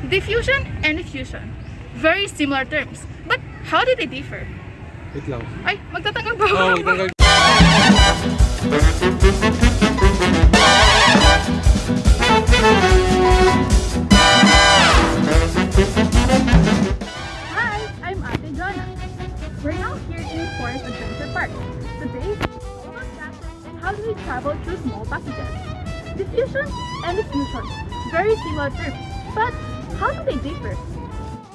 Diffusion and effusion. Very similar terms. But how do they differ? Wait lang. Ay, magtatanggal ba? Oo, magtanggal. Hi, I'm Ate Jona. We're now here in a forest adventure park. Today, all about gases and how do we travel through small passages. Diffusion and effusion. Very similar terms. But how do they differ?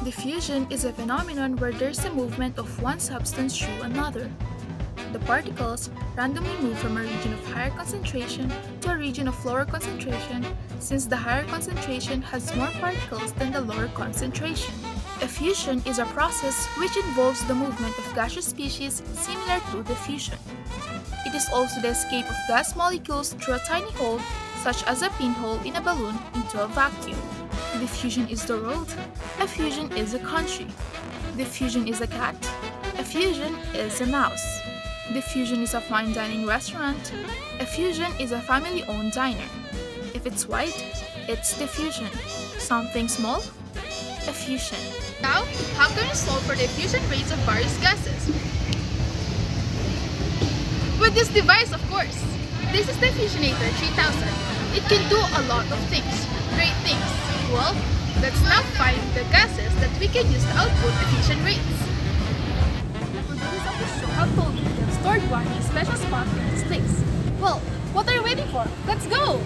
Diffusion is a phenomenon where there's a movement of one substance through another. The particles randomly move from a region of higher concentration to a region of lower concentration since the higher concentration has more particles than the lower concentration. Effusion is a process which involves the movement of gaseous species similar to diffusion. It is also the escape of gas molecules through a tiny hole, such as a pinhole in a balloon, into a vacuum. Diffusion is the road. Effusion is a country. Diffusion is a cat. Effusion is a mouse. Diffusion is a fine dining restaurant. Effusion is a family-owned diner. If it's white, it's diffusion. Something small? Effusion. Now, how can we solve for the diffusion rates of various gases? With this device, of course. This is the Diffusionator 3000. It can do a lot of things. Great things. Well, let's now find the gases that we can use to output diffusion rates. The producers of the show have told me they have stored one in a special spot in this place. Well, what are you waiting for? Let's go!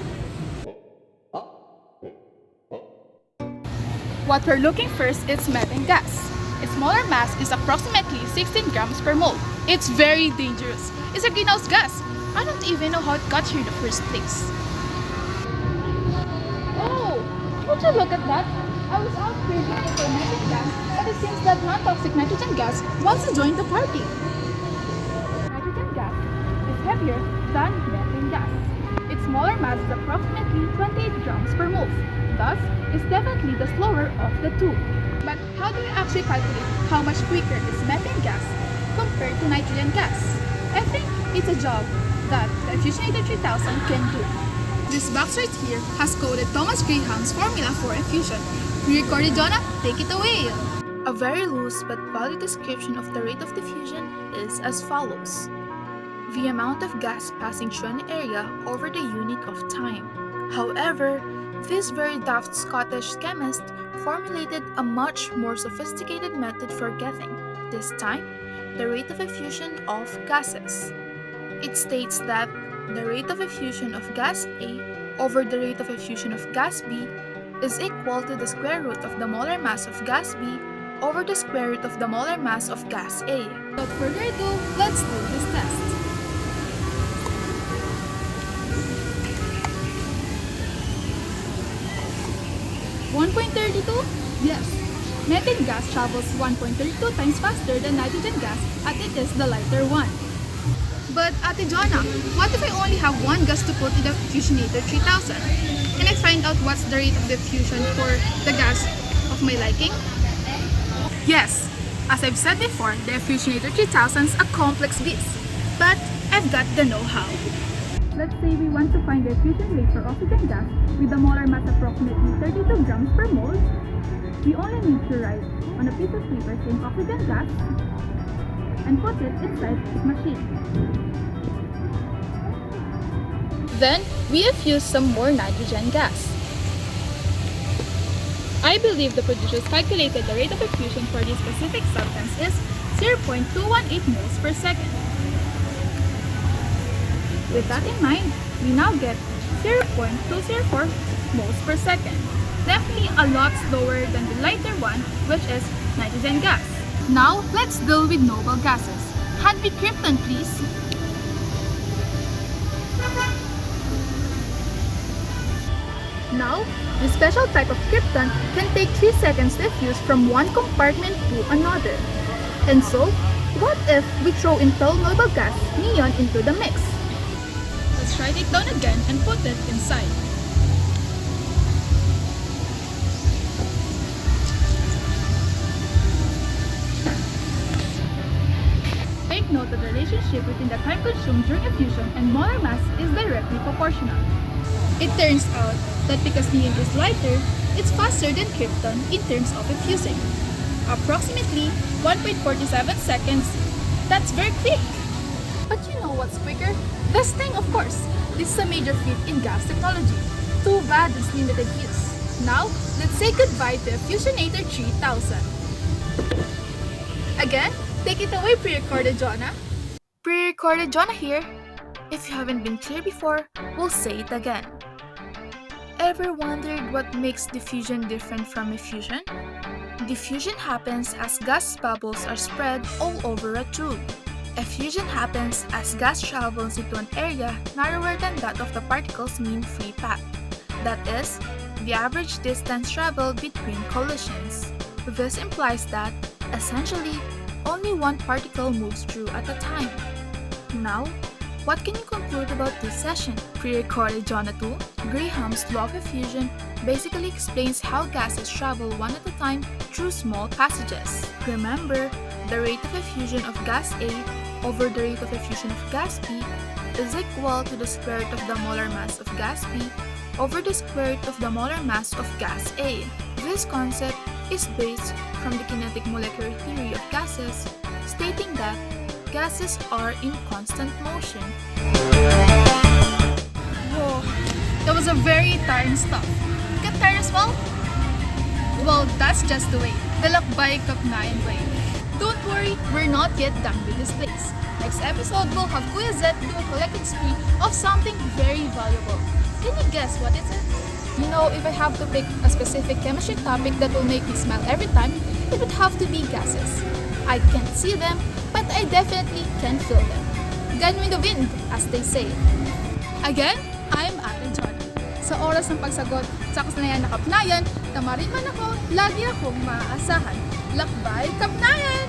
What we're looking first is methane gas. Its molar mass is approximately 16 grams per mole. It's very dangerous. It's a greenhouse gas. I don't even know how it got here in the first place. Oh! Would you look at that? I was out here looking for methane gas, but it seems that non-toxic nitrogen gas wants to join the party. Nitrogen gas is heavier than methane gas. Its molar mass is approximately 28 grams per mole. Thus, it's definitely the slower of the two. But how do we actually calculate how much quicker is methane gas compared to nitrogen gas? I think it's a job that the Diffusionator 3000 can do. This box right here has coded Thomas Graham's formula for effusion. We recorded, Jonah, take it away! A very loose but valid description of the rate of diffusion is as follows. The amount of gas passing through an area over the unit of time. However, this very daft Scottish chemist formulated a much more sophisticated method for getting, this time, the rate of effusion of gases. It states that the rate of effusion of gas A over the rate of effusion of gas B is equal to the square root of the molar mass of gas B over the square root of the molar mass of gas A. Without further ado, let's do this test. .32? Yes. Methane gas travels 1.32 times faster than nitrogen gas as it is the lighter one. But Ate Jona, what if I only have one gas to put in the Diffusionator 3000? Can I find out what's the rate of diffusion for the gas of my liking? Yes, as I've said before, the Diffusionator 3000 is a complex beast, but I've got the know-how. Let's say we want to find the diffusion rate for oxygen gas with a molar mass approximately 32 grams per mole. We only need to write on a piece of paper saying oxygen gas and put it inside this machine. Then, we effuse some more nitrogen gas. I believe the producers calculated the rate of effusion for this specific substance is 0.218 moles per second. With that in mind, we now get 0.204 moles per second. Definitely a lot slower than the lighter one, which is nitrogen gas. Now, let's deal with noble gases. Hand me krypton, please. Now, this special type of krypton can take 3 seconds to effuse from one compartment to another. And so, what if we throw in fellow noble gas, neon, into the mix? Let's write it down again and put it inside. Take note that the relationship between the time consumed during effusion and molar mass is directly proportional. It turns out that because neon is lighter, it's faster than krypton in terms of effusing. Approximately 1.47 seconds. That's very quick. But you know what's quicker? This thing, of course. This is a major feat in gas technology. Too bad it's limited use. Now, let's say goodbye to Fusionator 3000. Again, take it away, pre-recorded Jona. Pre-recorded Jonah here. If you haven't been clear before, we'll say it again. Ever wondered what makes diffusion different from effusion? Diffusion happens as gas bubbles are spread all over a tube. Effusion happens as gas travels into an area narrower than that of the particle's mean free path. That is, the average distance traveled between collisions. This implies that, essentially, only one particle moves through at a time. Now, what can you conclude about this session? Pre-recorded Jonah 2, Graham's law of effusion basically explains how gases travel one at a time through small passages. Remember, the rate of effusion of gas A over the rate of effusion of gas B is equal to the square root of the molar mass of gas B over the square root of the molar mass of gas A. This concept is based from the kinetic molecular theory of gases, stating that gases are in constant motion. Whoa, that was a very tiring stuff. Get tired as well? Well, that's just the way. The Lakbay-Kapnayan way. Don't worry, we're not yet done with this place. Next episode, we'll have Kuya Zet do a collecting spree of something very valuable. Can you guess what it is? You know, if I have to pick a specific chemistry topic that will make me smile every time, it would have to be gases. I can't see them, but I definitely can feel them. Gone with the wind, as they say. Again, I'm Ate Jona. Sa oras ng pagsagot sa kasanayan na kapnayan, tamarin man ako, lagi akong maaasahan. Lakbay-Kapnayan!